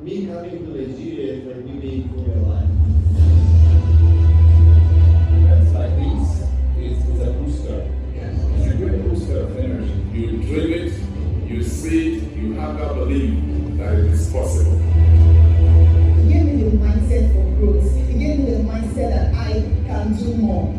me coming to Nigeria is like me being for your life. Events like this is a booster. It's a great booster of energy. You dream it, you see it, you have that belief that it is possible. It gave me the mindset for growth. It gave me the mindset that I can do more.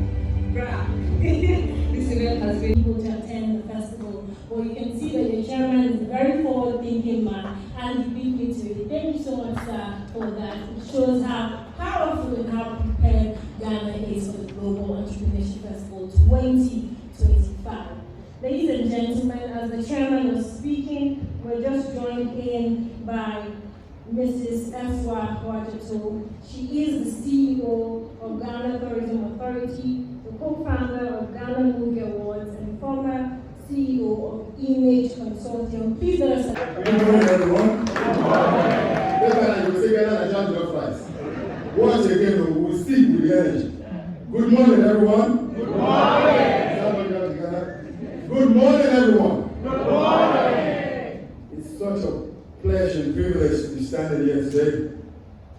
This event has been able to attend the festival, but you can see that your chairman is a very forward-thinking man, and he beat me to it. Thank you so much, sir, for that. It shows how powerful and how prepared Ghana is for the Global Entrepreneurship Festival 2025. Ladies and gentlemen, as the chairman was speaking, we're just joined in by Mrs. Efwa Wajato. She is the CEO of Ghana Tourism Authority, the co-founder of Ghana Movie Awards, and former CEO of Image Consortium. Please let us. Good morning, everyone. Good morning. This time I will say Ghana and jump your fries. Once again, we will stick with the energy. Good morning, everyone. Good morning. Good morning, everyone. Good morning. It's such a pleasure and privilege to be standing here today.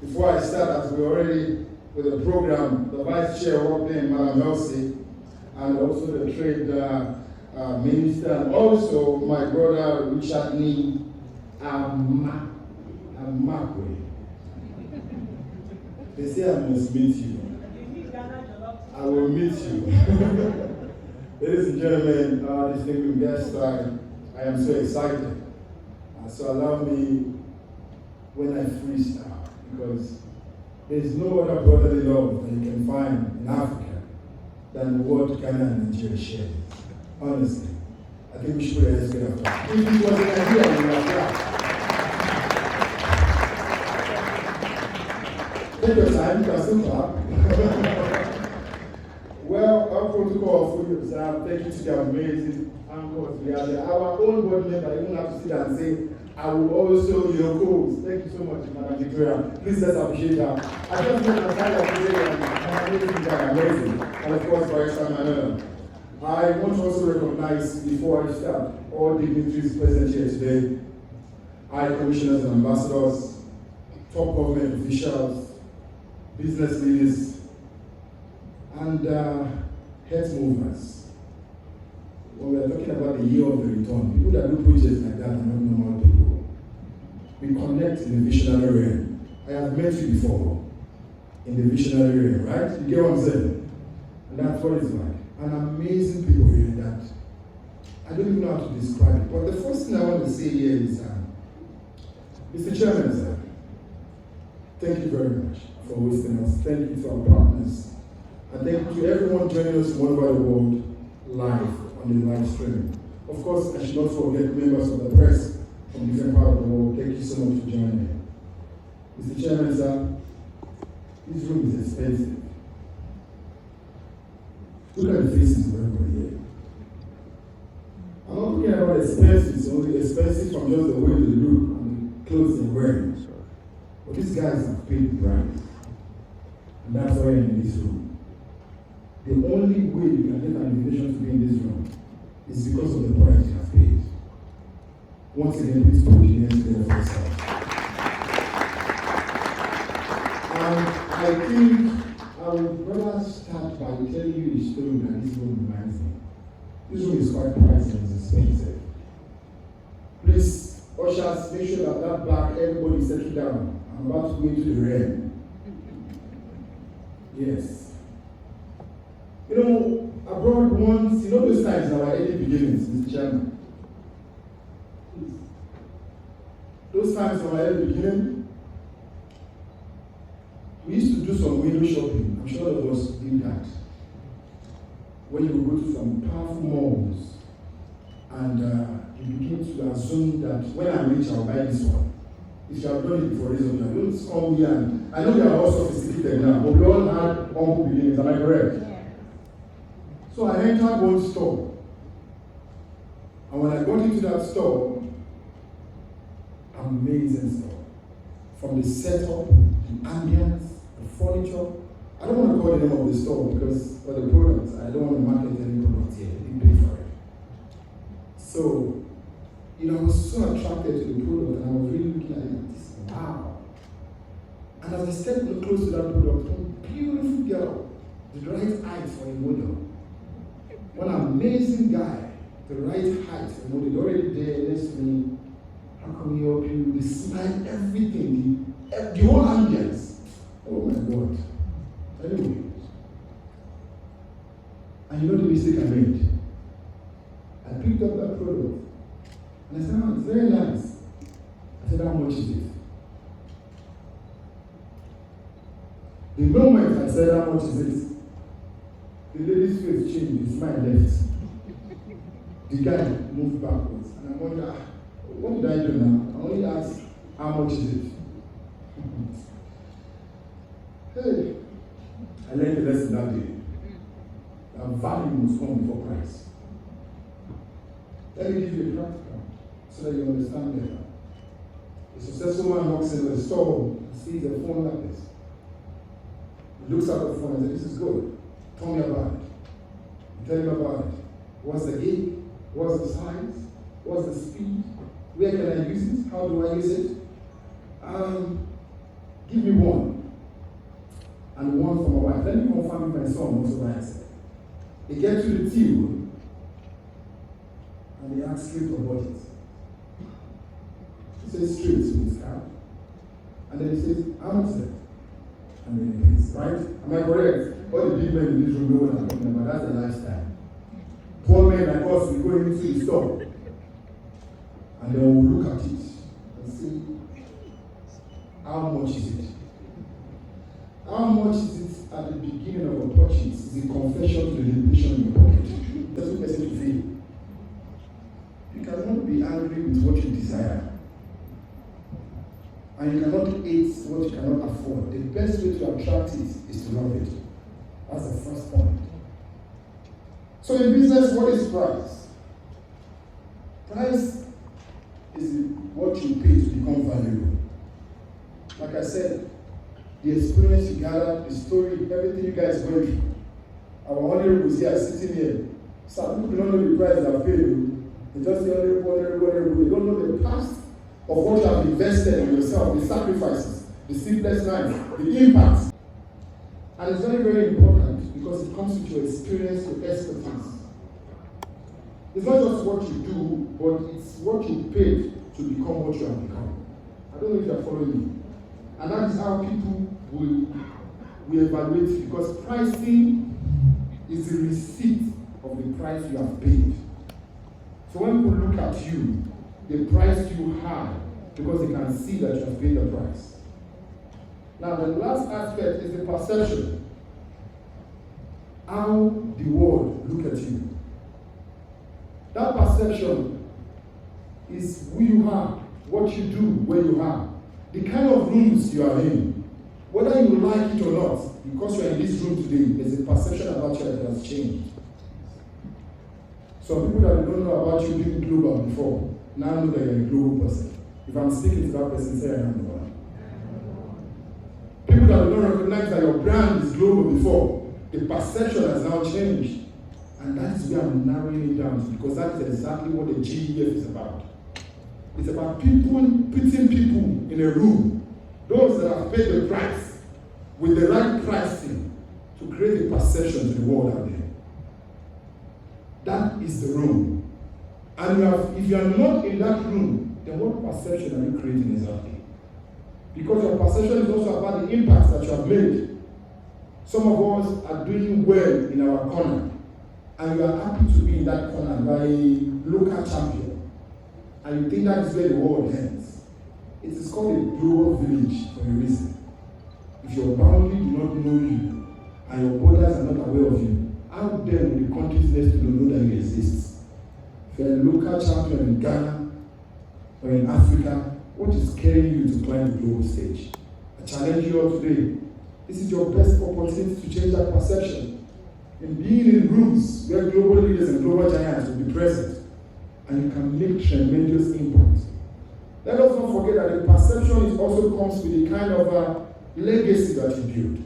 Before I start, as we already with the program, the Vice Chair walked in, Madam Elsie, and also the Trade Minister, and also my brother Richard Nee, Armah. They say I must meet you. I will meet you. Ladies and gentlemen, distinguished guests, I am so excited. So allow me when I freestyle, because there is no other brotherly love that you can find in Africa than what Ghana and Nigeria share. Honestly, I think we should put a hands together. If it was an idea, we would have clapped. Take your time, you can still clap. Well, our protocol for you, sir, thank you to the amazing anchors. We have our own board member. You don't have to sit and say, I will also, co-host. Thank you so much, Madam Victoria. Please let's appreciate her. I just want to thank her amazing. And of course, Barrister Manuel. I want to also recognize, before I start, all dignitaries present here today, high commissioners and ambassadors, top government officials, business leaders, and health movers. When we are talking about the year of the return, people that do projects like that are not normal people. We connect in the visionary realm. I have met you before in the visionary realm, right? You get what I'm saying? And that's what it's like. An amazing people here that I don't even know how to describe it. But the first thing I want to say here is, Mr. Chairman, sir, thank you very much for hosting us. Thank you to our partners. And thank you to everyone joining us from all over the world live on the live streaming. Of course, I should not forget members of the press from different parts of the world. Thank you so much for joining. Mr. Chairman, sir, this room is expensive. Look at the faces of everybody here. I'm not talking about expensive, it's only expensive from just the way they look and the clothes they're wearing. But these guys have paid the price. And that's why I'm in this room. The only way you can get an invitation to be in this room is because of the price you have paid. Once again, please put your hands together for yourself. And I think I would rather start by telling you a story that this room reminds me. This room is quite pricey and it's expensive. Please, ushers, make sure that that back, everybody settle down. I'm about to go into the realm. Yes. You know, abroad once, you know those times in our early beginnings, Mr. Chairman? Those times in our early beginning, we used to do some window shopping. I'm sure all of us did that. When you go to some powerful malls and you begin to assume that when I'm rich, I'll buy this one. If you have done it before, don't come here and I know they are all sophisticated now, but we all had humble beginnings, am I correct? Yeah. So I entered one store. And when I got into that store, amazing store. From the setup, the ambience, the furniture. I don't want to call the name of the store because for the products, I don't want to market any product here. They didn't pay for it. So, I was so attracted to the product and I was really looking at it. Wow. as he stepped close to that product, one beautiful girl, the right height for a model. One amazing guy, the right height for a model, already there next to me. How can we help you? The smile, everything, the whole ambience. Oh my God. Anyway. And you know the mistake I made? I picked up that product and I said, oh, it's very nice. I said, how much is it? The moment I said, how much is it? The lady's face changed, the smile left. The guy moved backwards. And I wonder, what did I do now? I only asked, how much is it? Hey, I learned the lesson that day. That value must come before price. Let me give you a practical so that you understand better. A successful man walks into the store and sees a phone like this. He looks at the phone and says, this is good. Tell me about it. You tell him about it. What's the gig? What's the size? What's the speed? Where can I use it? How do I use it? Give me one. And one for my wife. Let me confirm if my son also writes it. They get to the tea room and they ask straight or budget. He says straight with his card. And then he says, how much is it? And then he pays, right? Am I correct? All the big men in this room know what I'm talking about. That's the lifestyle. Poor men like us, we go into the store and then we'll look at it and see how much is it. How much is it at the beginning of a purchase? Is a confession to the limitation in your pocket. That's what person to feel. You cannot be angry with what you desire. And you cannot hate what you cannot afford. The best way to attract it is to love it. That's the first point. So in business, what is price? Price is what you pay to become valuable. Like I said, the experience you gather, the story, everything you guys went through. Our honorables here sitting here. Some people don't know the price they have paid. They just say honorable. They don't know the past of what you have invested in yourself, the sacrifices, the sleepless nights, the impact. And it's very, very important because it comes with your experience, your expertise. It's not just what you do, but it's what you paid to become what you have become. I don't know if you are following me. And that is how people will evaluate you, because pricing is the receipt of the price you have paid. So when people look at you, they price you high because they can see that you have paid the price. Now the last aspect is the perception. How the world look at you. That perception is who you are, what you do, where you are, the kind of rooms you are in. Whether you like it or not, because you are in this room today, there's a perception about you that has changed. Some people that don't know about you being global before, now know that you're a global person. If I'm speaking to that person, say I am the one. People that don't recognize that your brand is global before, the perception has now changed. And that is where I'm narrowing it down to, because that is exactly what the GEF is about. It's about people, putting people in a room, those that have paid the price, with the right pricing, to create a perception to the world out there. That is the room. And if you are not in that room, then what perception are you creating exactly? Because your perception is also about the impact that you have made. Some of us are doing well in our corner, and you are happy to be in that corner by a local champion, and you think that is where the world ends. It is called a global village for a reason. If your boundary do not know you, and your borders are not aware of you, how then will the countries next to know that you exist? If you're a local champion in Ghana or in Africa, what is carrying you to climb the global stage? I challenge you all today. This is your best opportunity to change that perception. In being in rooms where global leaders and global giants will be present, and you can make tremendous impact. Let us not forget that the perception also comes with the kind of legacy that you build.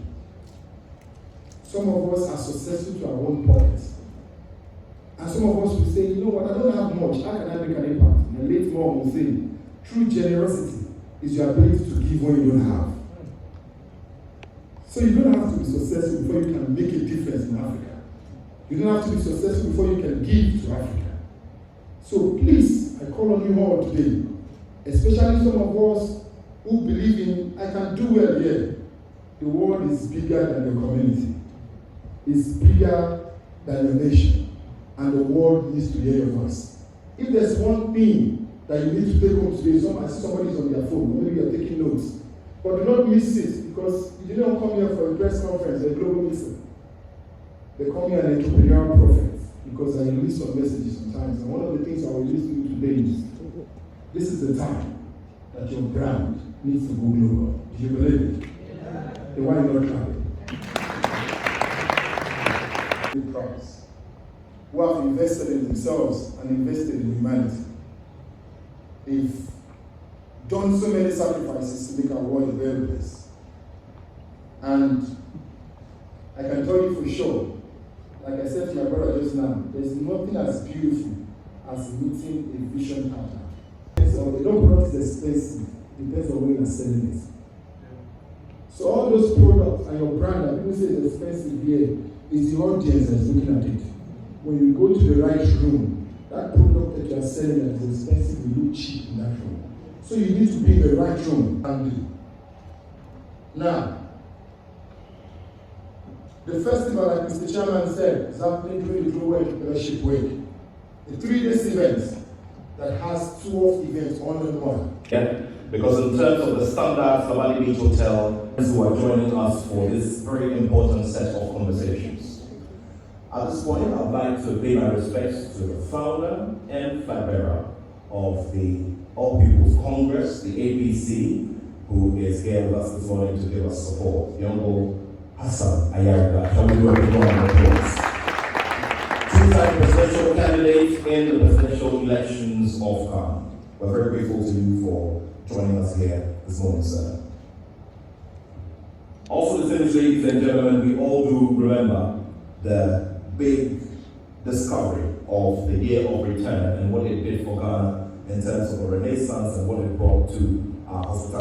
Some of us are successful to our own pockets. And some of us will say, you know what, I don't have much. How can I make an impact? And the late mom will say, true generosity is your ability to give when you don't have. So you don't have to be successful before you can make a difference in Africa. You don't have to be successful before you can give to Africa. So please, I call on you all today, especially some of us who believe in, I can do well here. The world is bigger than your community. It's bigger than your nation. And the world needs to hear your voice. If there's one thing that you need to take home today, I see somebody's on their phone, maybe you're taking notes. But do not miss it, because you didn't come here for a press conference, a global meeting. They come here an entrepreneurial prophet, because I release some messages sometimes. And one of the things I will release to you today is, this is the time that your brand needs to go global. Do you believe it? Yeah. Then why not try it? Big promise. Who have invested in themselves and invested in humanity. They've done so many sacrifices to make our world a better place. And I can tell you for sure, like I said to my brother just now, there's nothing as beautiful as meeting a vision partner. So the product is expensive, it depends on where you're selling it. So all those products and your brand that people say is expensive here is the audience that's looking at it. When you go to the right room, that product that you are selling that is expensive will look cheap in that room. So you need to be in the right room and do. Now, the festival, like Mr. Chairman said, is happening during the Global Entrepreneurship Week. A 3-day event that has 12 events all in one. Yeah, because in terms of the standards, the Valley Beach Hotel, who are joining us for this very important set of conversations. At this point, I'd like to pay my respects to the founder and flag bearer of the All People's Congress, the APC, who is here with us this morning to give us support, the Honorable Hassan Ayarga. Shall we do a round of applause? Two-time presidential candidate in the presidential elections of Ghana. We're very grateful to you for joining us here this morning, sir. Also distinguished ladies and gentlemen, we all do remember the big discovery of the year of return and what it did for Ghana in terms of a renaissance and what it brought to our hospitality.